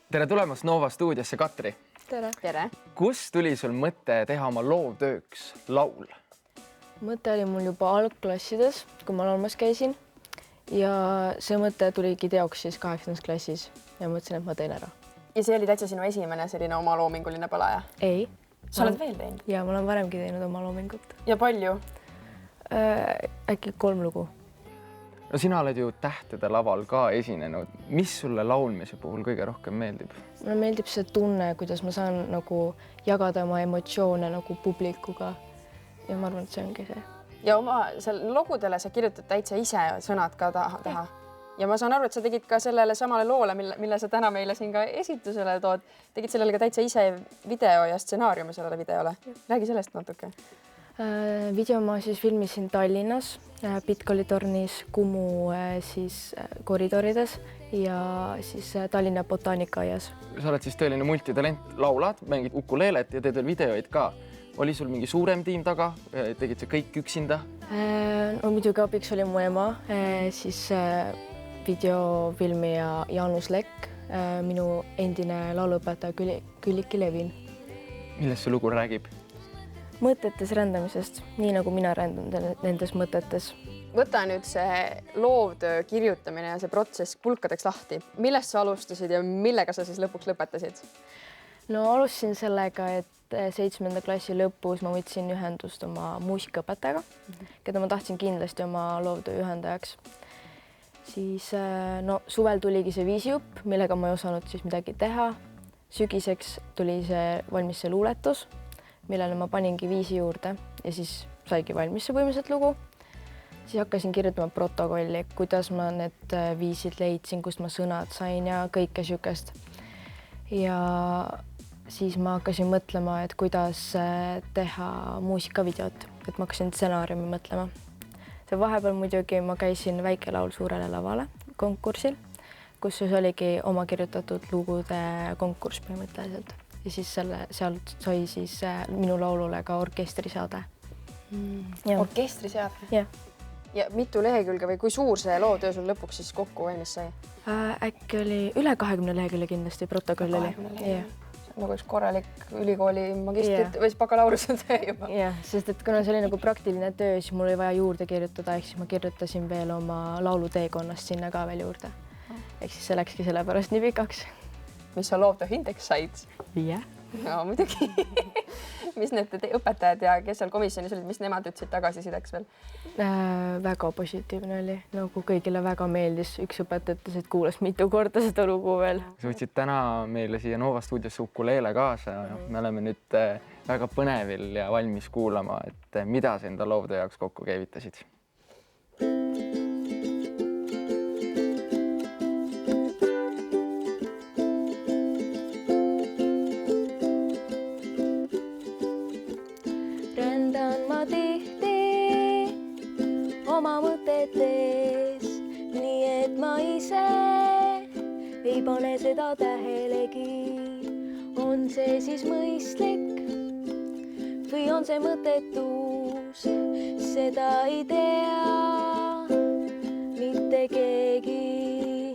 Tere tulemast Nova stuudiosse, Katri. Tere. Tere. Kust tuli sul mõte teha oma loovtööks laul? Mõte oli mul juba algklassides, kui ma laulmas käisin. Ja see mõte tuligi teoks siis 8. klassis ja mõtlesin, et ma teen ära. Ja see oli täitsa sinu esimene selline oma loominguline palaja? Ei. Sa oled veel teinud? Ja ma olen varemgi teinud oma loomingut. Ja palju? Äkki 3 lugu. No sina oled ju Tähtede laval ka esinenud. Mis sulle laulmise puhul kõige rohkem meeldib? Mulle meeldib see tunne, kuidas ma saan nagu jagada oma emotsioone nagu publikuga. Ja ma arvan, et see ongi see. Ja oma seal logudele sa kirjutad täitsa ise sõnad ka taha. Ja ma saan aru, et sa tegid ka sellele samale loole, mille sa täna meile siin ka esitusele tood. Tegid sellele ka täitsa ise video ja stsenaariumi sellele videole. Räägi sellest natuke. Video ma siis filmisin Tallinnas, Pitkolli tornis, Kumu siis koridorides ja siis Tallinna botaanikaaias. Sa oled siis tõeline multitalent, laulad, mängid ukuleelet ja teed veel videoid ka. Oli sul mingi suurem tiim taga? Tegid sa kõik üksinda? No muidugi abiks oli mu ema, siis videofilmija Jaanus Lekk, minu endine lauluõpetaja Külliki Levin. Millest see lugu räägib? Mõtetes rändamisest, nii nagu mina rändan nendes mõtetes. Võta nüüd see loovtöö kirjutamine ja see protsess pulkadeks lahti. Millest sa alustasid ja millega sa siis lõpuks lõpetasid? No alustasin sellega, et 7. klassi lõpus ma võtsin ühendust oma muusikaõpetajaga, keda ma tahtsin kindlasti oma loovtöö ühendajaks. Siis no suvel tuligi see viisijupp, millega ma ei osanud siis midagi teha. Sügiseks tuli valmis see luuletus, millele ma paningi viisi juurde ja siis saigi valmis see põhimõtteliselt lugu. Siis hakkasin kirjutama protokolli, kuidas ma need viisid leidsin, kust ma sõnad sain ja kõike sükest. Ja siis ma hakkasin mõtlema, et kuidas teha muusikavideot, et ma hakkasin stsenaariumi mõtlema. See vahepeal muidugi ma käisin Väikelaul suurele lavale konkursil, kus oligi oma kirjutatud lugude konkurss põhimõtteliselt. Ja siis seal sai siis minu laulule ka orkestrisaade. Orkestrisaade? Jah. Ja mitu lehekülge või kui suur see loovtöö sul lõpuks siis kokku valmis sai? Äkki oli üle 20 lehekülje kindlasti protokoll oli. Nagu üks korralik ülikooli magistrit või bakalaureuse töö juba. Jah, sest et kuna see oli nagu praktiline töö, siis mul oli vaja juurde kirjutada, ehk siis ma kirjutasin veel oma lauluteekonnast sinna ka veel juurde. Ehk siis see läkski sellepärast nii pikaks. Mis sa loovtöö hindeks said? Jah. No muidugi. Mis need õpetajad ja kes seal komisjonis olid, mis nemad ütlesid tagasisideks veel? Väga positiivne oli, nagu kõigile väga meeldis. Üks õpetaja ütles, et kuulas mitu korda seda lugu veel. Sa võtsid täna meile siia Nova stuudiosse ukuleele kaasa. Me oleme nüüd väga põnevil ja valmis kuulama, et mida sa enda loovtöö jaoks kokku käivitasid. Oma mõtetes, nii et ma ise ei pane seda tähelegi. On see siis mõistlik või on see mõttetus, seda ei tea mitte keegi.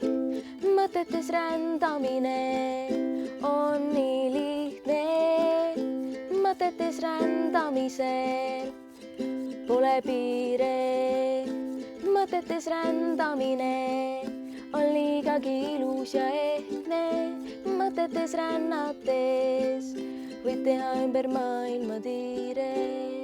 Mõtetes rändamine on nii lihtne, mõtetes rändamisel pole piire. Mõtetes rändamine on liigagi ilus ja ehtne. Mõtetes rännates võid teha ümber maailma tiire.